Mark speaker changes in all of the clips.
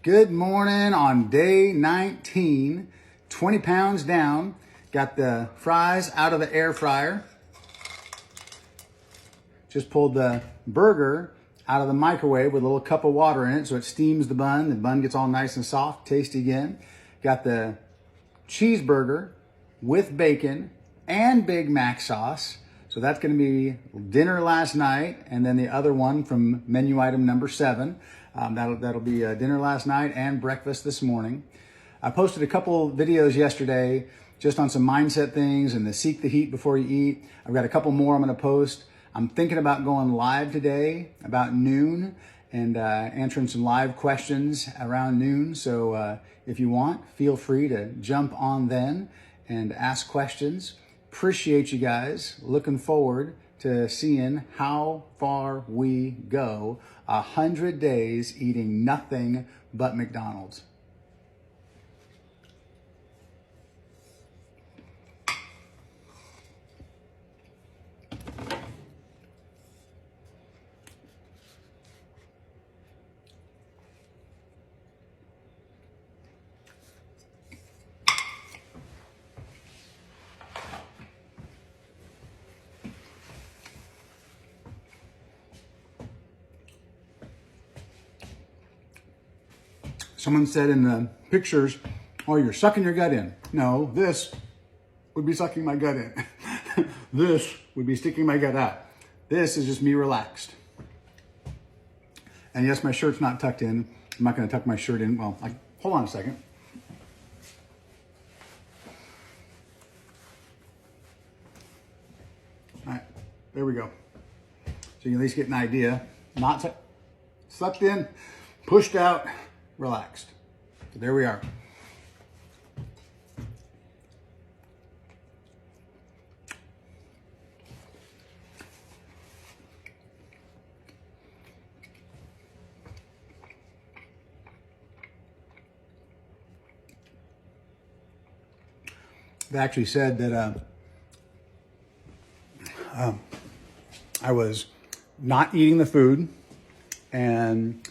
Speaker 1: Good morning on day 19, 20 pounds down. Got the fries out of the air fryer. Just pulled the burger out of the microwave with a little cup of water in it so it steams the bun. The bun gets all nice and soft, tasty again. Got the cheeseburger with bacon and Big Mac sauce. So that's going to be dinner last night, and then the other one from menu item number 7. That'll be dinner last night and breakfast this morning. I posted a couple videos yesterday just on some mindset things and the seek the heat before you eat. I've got a couple more I'm going to post. I'm thinking about going live today about noon and answering some live questions around noon. So if you want, feel free to jump on then and ask questions. Appreciate you guys. Looking forward to seeing how far we go. 100 days eating nothing but McDonald's. Someone said in the pictures, oh, you're sucking your gut in. No, this would be sucking my gut in. This would be sticking my gut out. This is just me relaxed. And yes, my shirt's not tucked in. I'm not going to tuck my shirt in. Well, hold on a second. All right, there we go. So you can at least get an idea. Not sucked in, pushed out, relaxed. So there we are. They actually said that I was not eating the food and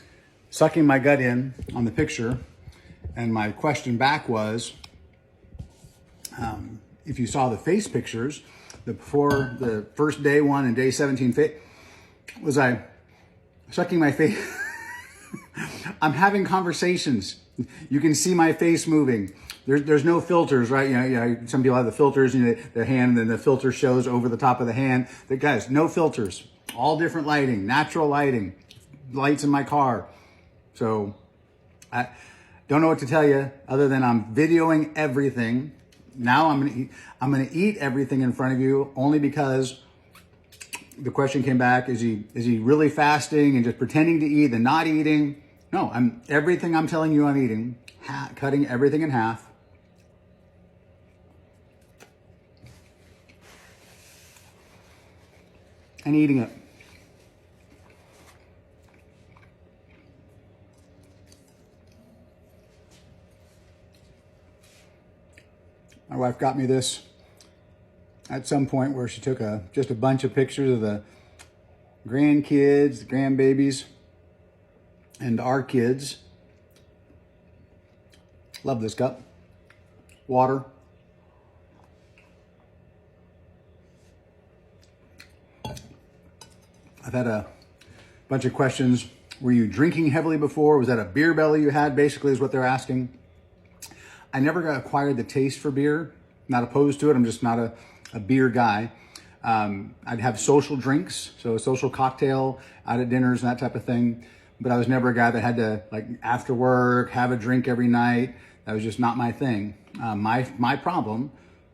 Speaker 1: sucking my gut in on the picture. And my question back was, if you saw the face pictures, before the first day 1 and day 17 face, was I sucking my face? I'm having conversations. You can see my face moving. There's no filters, right? You know, some people have the filters, their hand, and then the filter shows over the top of the hand. Guys, no filters. All different lighting, natural lighting, lights in my car. So I don't know what to tell you other than I'm videoing everything. Now I'm gonna eat everything in front of you only because the question came back, is he really fasting and just pretending to eat and not eating? No, everything I'm telling you I'm eating, cutting everything in half. And eating it. My wife got me this at some point where she took just a bunch of pictures of the grandkids, the grandbabies, and our kids. Love this cup. Water. I've had a bunch of questions. Were you drinking heavily before? Was that a beer belly you had? Basically is what they're asking. I never acquired the taste for beer. Not opposed to it. I'm just not a beer guy. I'd have social drinks, so a social cocktail out at dinners and that type of thing. But I was never a guy that had to, like, after work, have a drink every night. That was just not my thing. My problem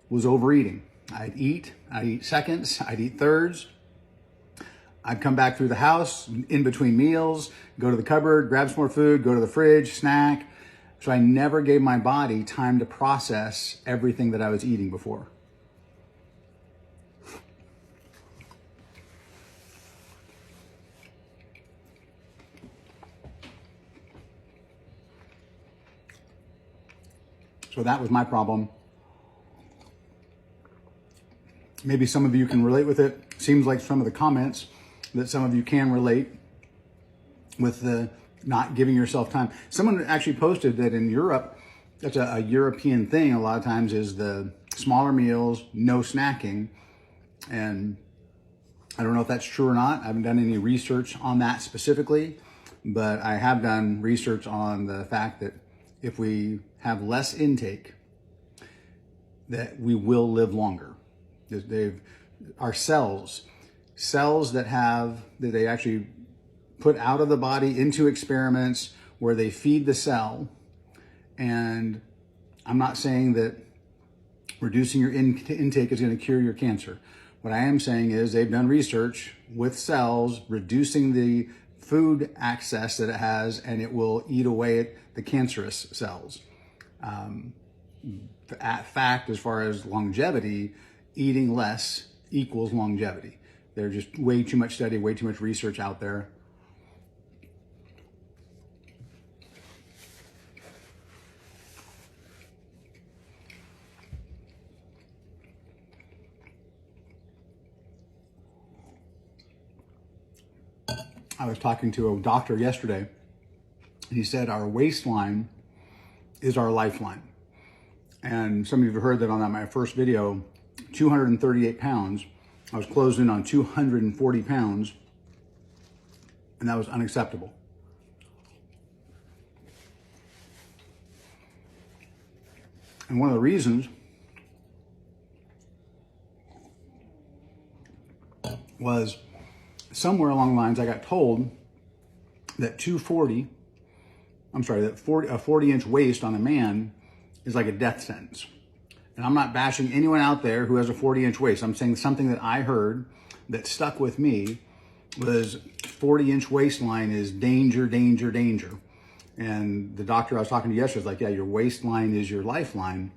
Speaker 1: was overeating. I'd eat seconds, I'd eat thirds. I'd come back through the house in between meals, go to the cupboard, grab some more food, go to the fridge, snack. So I never gave my body time to process everything that I was eating before. So that was my problem. Maybe some of you can relate with it. Seems like some of the comments that some of you can relate with the not giving yourself time. Someone actually posted that in Europe, that's a European thing a lot of times, is the smaller meals, no snacking. And I don't know if that's true or not. I haven't done any research on that specifically, but I have done research on the fact that if we have less intake, that we will live longer. Our cells that they actually put out of the body into experiments where they feed the cell. And I'm not saying that reducing your intake is going to cure your cancer. What I am saying is they've done research with cells, reducing the food access that it has, and it will eat away at the cancerous cells. Fact, as far as longevity, eating less equals longevity. There's just way too much study, way too much research out there. I was talking to a doctor yesterday. He said our waistline is our lifeline. And some of you have heard that on my first video, 238 pounds. I was closed in on 240 pounds, and that was unacceptable. And one of the reasons was somewhere along the lines, I got told that a 40-inch waist on a man is like a death sentence. And I'm not bashing anyone out there who has a 40-inch waist. I'm saying something that I heard that stuck with me was 40-inch waistline is danger, danger, danger. And the doctor I was talking to yesterday was like, yeah, your waistline is your lifeline.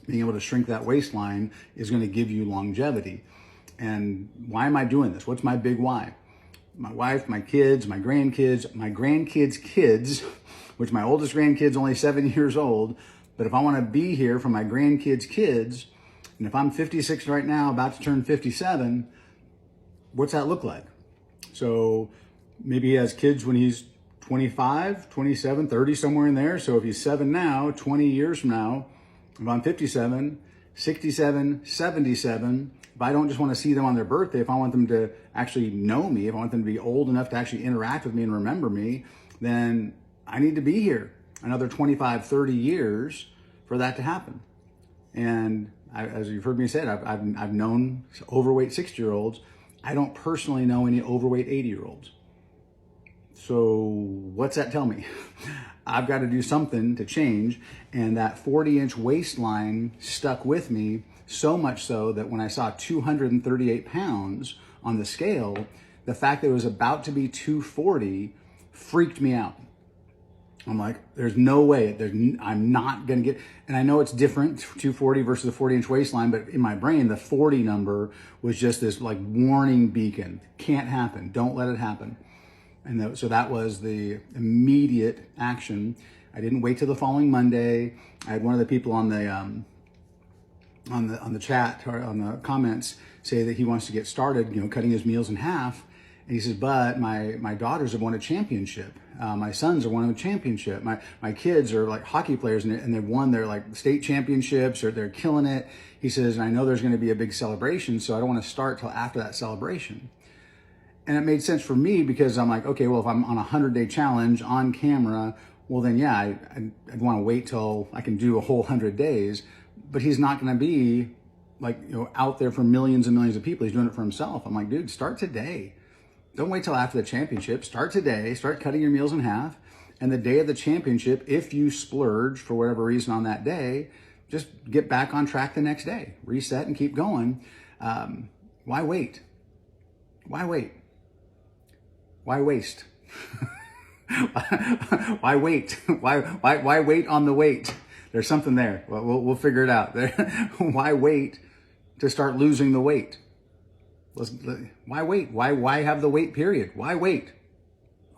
Speaker 1: Being able to shrink that waistline is going to give you longevity. And why am I doing this? What's my big why? My wife, my kids, my grandkids' kids, which my oldest grandkid's only 7 years old. But if I want to be here for my grandkids' kids, and if I'm 56 right now, about to turn 57, what's that look like? So maybe he has kids when he's 25, 27, 30, somewhere in there. So if he's 7 now, 20 years from now, if I'm 57, 67, 77, if I don't just want to see them on their birthday, if I want them to actually know me, if I want them to be old enough to actually interact with me and remember me, then I need to be here another 25, 30 years for that to happen. And as you've heard me say, I've known overweight 60-year-olds. I don't personally know any overweight 80-year-olds. So what's that tell me? I've got to do something to change. And that 40-inch waistline stuck with me, so much so that when I saw 238 pounds on the scale, the fact that it was about to be 240 freaked me out. I'm like, there's no way, I'm not going to get, and I know it's different, 240 versus a 40-inch waistline, but in my brain, the 40 number was just this like warning beacon. Can't happen. Don't let it happen. And so that was the immediate action. I didn't wait till the following Monday. I had one of the people on the chat or on the comments say that he wants to get started, cutting his meals in half. And he says, but my daughters have won a championship. My sons are winning a championship. My kids are like hockey players and they've won their like state championships or they're killing it. He says, and I know there's going to be a big celebration, so I don't want to start till after that celebration. And it made sense for me because I'm like, okay, well, if I'm on a 100-day challenge on camera, well then yeah, I'd want to wait till I can do a whole 100 days. But he's not going to be like, out there for millions and millions of people. He's doing it for himself. I'm like, dude, start today. Don't wait till after the championship. Start today. Start cutting your meals in half. And the day of the championship, if you splurge for whatever reason on that day, just get back on track the next day. Reset and keep going. Why wait? Why wait? Why waste? Why wait? Why wait on the wait? There's something there. We'll figure it out. Why wait to start losing the weight? Why wait? Why have the wait period? Why wait?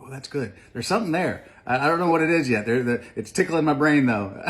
Speaker 1: Oh, that's good. There's something there. I don't know what it is yet. It's tickling my brain though.